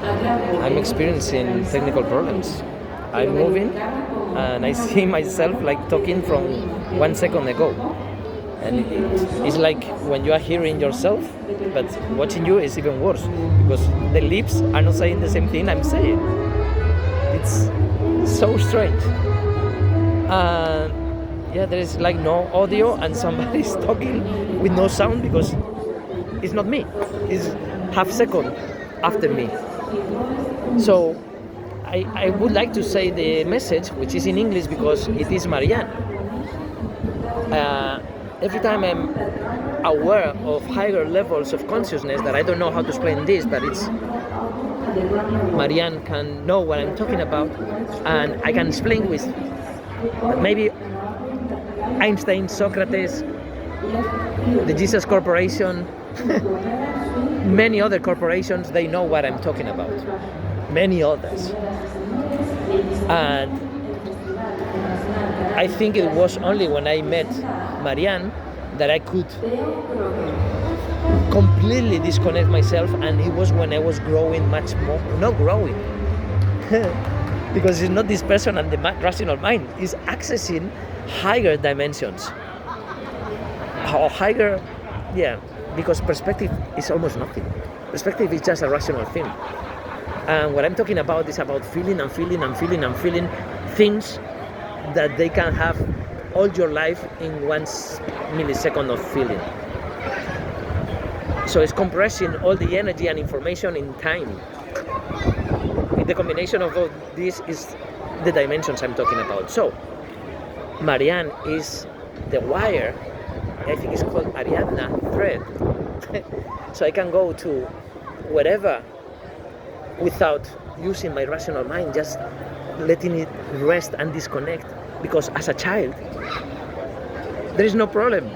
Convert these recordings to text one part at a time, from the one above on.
I'm experiencing technical problems. I'm moving and I see myself like talking from 1 second ago. And it's like when you are hearing yourself, but watching you is even worse because the lips are not saying the same thing I'm saying. It's so strange. And yeah, there is like no audio and somebody's talking with no sound because it's not me. It's half second after me. So I would like to say the message, which is in English because it is Marianne. Every time I'm aware of higher levels of consciousness, that I don't know how to explain this, but it's Marianne can know what I'm talking about, and I can explain with maybe Einstein, Socrates, the Jesus Corporation, many other corporations, they know what I'm talking about. Many others. And I think it was only when I met Marianne that I could completely disconnect myself, and it was when I was growing much more. Not growing, because it's not this person and the rational mind, it's accessing higher dimensions. Or higher, yeah, because perspective is almost nothing. Perspective is just a rational thing. And what I'm talking about is about feeling and feeling and feeling and feeling things that they can have all your life in 1 millisecond of feeling. So it's compressing all the energy and information in time. The combination of all this is the dimensions I'm talking about. So Marianne is the wire, I think it's called Ariadna thread. So I can go to wherever without using my rational mind, just letting it rest and disconnect. Because as a child, there is no problem,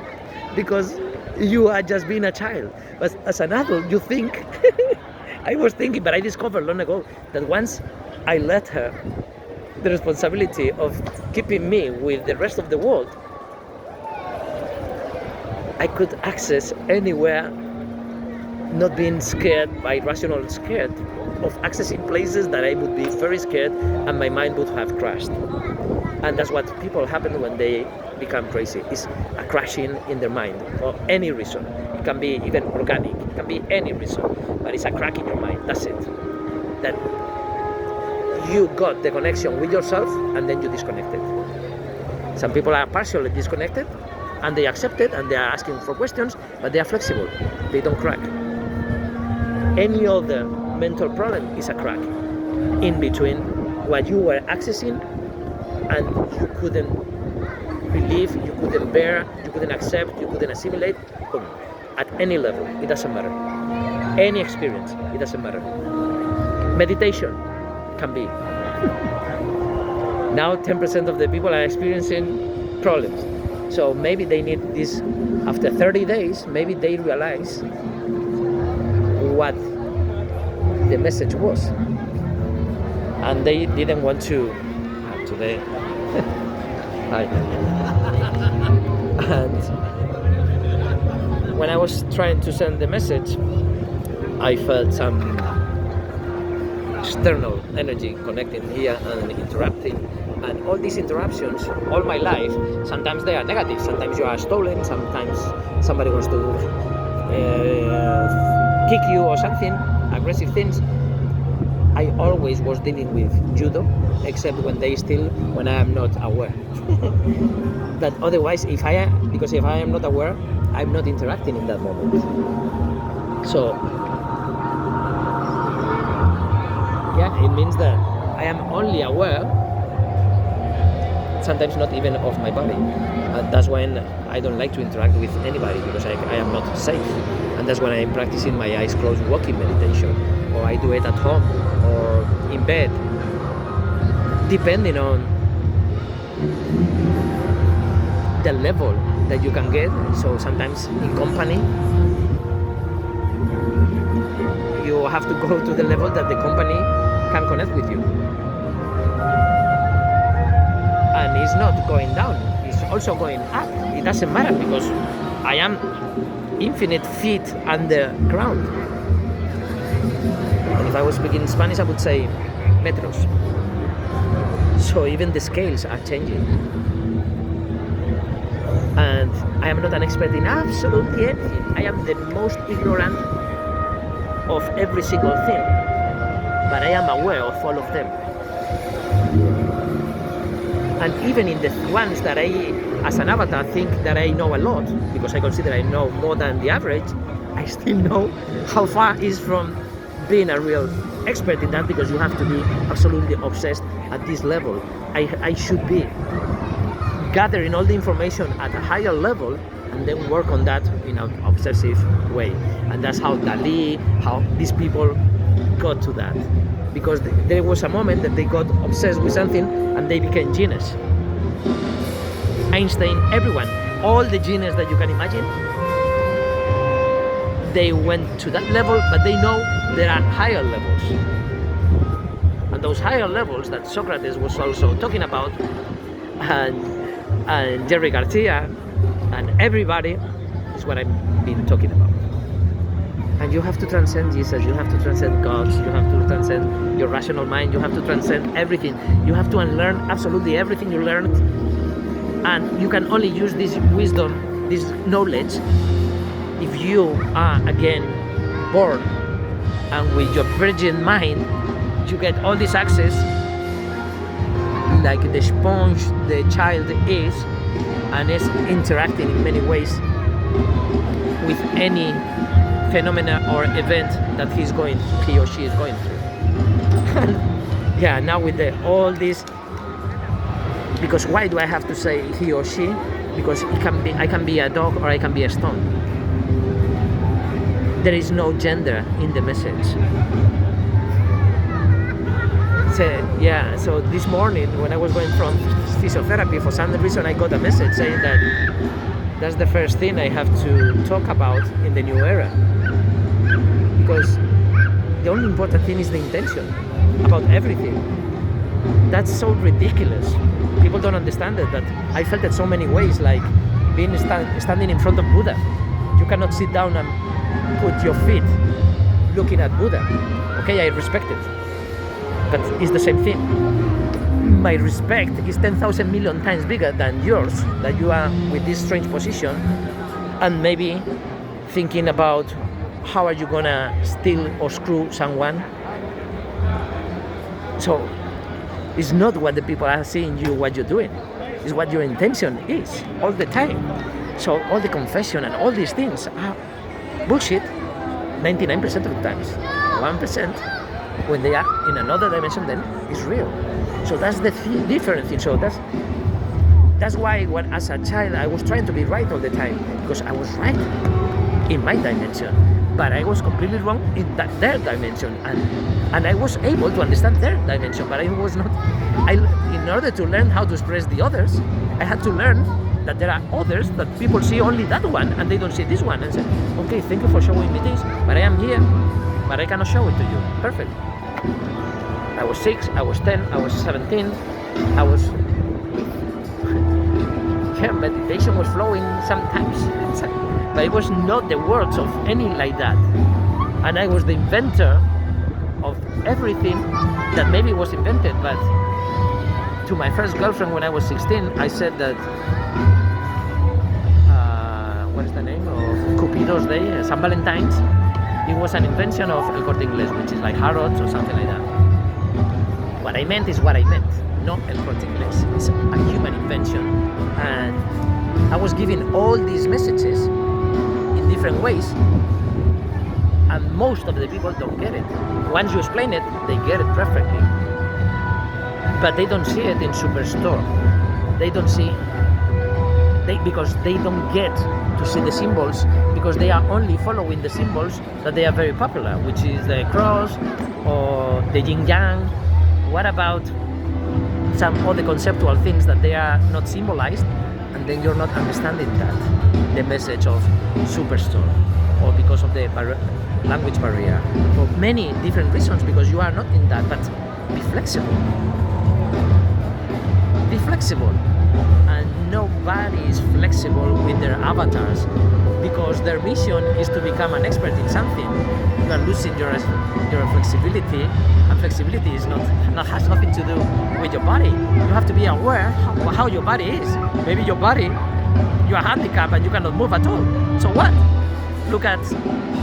because you are just being a child. But as an adult, you think, I was thinking, but I discovered long ago that once I let her the responsibility of keeping me with the rest of the world, I could access anywhere, not being scared by rational scared of accessing places that I would be very scared and my mind would have crashed. And that's what people happen when they become crazy, is a crashing in their mind for any reason. It can be even organic, it can be any reason, but it's a crack in your mind, that's it. That you got the connection with yourself and then you disconnected. Some people are partially disconnected and they accept it and they are asking for questions, but they are flexible, they don't crack. Any other mental problem is a crack in between what you were accessing and you couldn't believe, you couldn't bear, you couldn't accept, you couldn't assimilate. Boom. At any level, it doesn't matter. Any experience, it doesn't matter. Meditation can be. Now 10% of the people are experiencing problems. So maybe they need this. After 30 days, maybe they realize what the message was. And they didn't want to today. Hi. And when I was trying to send the message, I felt some external energy connecting here and interrupting. And all these interruptions, all my life, sometimes they are negative. Sometimes you are stolen, sometimes somebody wants to kick you or something, aggressive things. I always was dealing with judo, except when they steal, when I am not aware. But otherwise, if I am not aware, I'm not interacting in that moment. So, yeah, it means that I am only aware, sometimes not even of my body. And that's when I don't like to interact with anybody, because I am not safe. And that's when I'm practicing my eyes closed walking meditation, or I do it at home or in bed, depending on the level that you can get. So sometimes in company, you have to go to the level that the company can connect with you. And it's not going down, it's also going up. It doesn't matter, because I am infinite feet underground. And If I was speaking Spanish, I would say metros. So even the scales are changing. And I am not an expert in absolutely anything. I am the most ignorant of every single thing. But I am aware of all of them. And even in the ones that I, as an avatar, think that I know a lot, because I consider I know more than the average, I still know how far is from being a real expert in that, because you have to be absolutely obsessed at this level. I should be gathering all the information at a higher level and then work on that in an obsessive way. And that's how Dali, how these people got to that. Because there was a moment that they got obsessed with something and they became genius. Einstein, everyone, all the genius that you can imagine, they went to that level, but they know there are higher levels. And those higher levels that Socrates was also talking about, and Jerry Garcia, and everybody, is what I've been talking about. And you have to transcend Jesus, you have to transcend God, you have to transcend your rational mind, you have to transcend everything. You have to unlearn absolutely everything you learned. And you can only use this wisdom, this knowledge, if you are again born. And with your virgin mind, you get all this access, like the sponge the child is, and is interacting in many ways with any phenomena or event that he or she is going through. Yeah, now with all this, because why do I have to say he or she? Because I can be a dog or I can be a stone. There is no gender in the message. So this morning when I was going from physiotherapy, for some reason I got a message saying that that's the first thing I have to talk about in the new era. Because the only important thing is the intention about everything. That's so ridiculous. People don't understand it, but I felt it so many ways, like being standing in front of Buddha. You cannot sit down and put your feet looking at Buddha. Okay, I respect it, but it's the same thing. My respect is 10,000 million times bigger than yours, that you are with this strange position and maybe thinking about how are you gonna steal or screw someone. So it's not what the people are seeing you, what you're doing. It's what your intention is all the time. So all the confession and all these things are bullshit 99% of the times. 1%, when they are in another dimension, then it's real. So that's the different thing. So that's why when as a child I was trying to be right all the time, because I was right in my dimension, but I was completely wrong in their dimension, and I was able to understand their dimension, but I was not. In order to learn how to express the others, I had to learn that there are others that people see only that one and they don't see this one, and say, okay, thank you for showing me this, but I am here, but I cannot show it to you. Perfect. I was 6, I was 10, I was 17, I was... yeah, meditation was flowing sometimes, but it was not the words of any like that. And I was the inventor of everything that maybe was invented, but to my first girlfriend when I was 16, I said that, what is the name of Cupido's Day, San Valentine's, it was an invention of El Corte Inglés, which is like Harrods or something like that. What I meant is what I meant, not El Corte Inglés. It's a human invention. And I was giving all these messages in different ways, and most of the people don't get it. Once you explain it, they get it perfectly. But they don't see it in Superstore. They don't see, because they don't get to see the symbols, because they are only following the symbols that they are very popular, which is the cross or the yin yang. What about some other conceptual things that they are not symbolized, and then you're not understanding that, the message of Superstore, or because of the language barrier, for many different reasons, because you are not in that. But be flexible. Be flexible. and nobody is flexible with their avatars because their mission is to become an expert in something. You are losing your flexibility, and flexibility is not has nothing to do with your body. You have to be aware how your body is. Maybe your body, you are handicapped and you cannot move at all. So what? Look at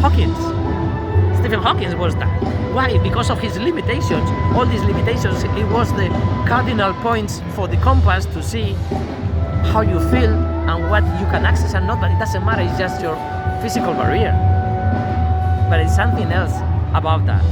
Hawkins. Stephen Hawking was that. Why? Because of his limitations. All these limitations, it was the cardinal points for the compass to see how you feel and what you can access and not, but it doesn't matter, it's just your physical barrier. But it's something else about that.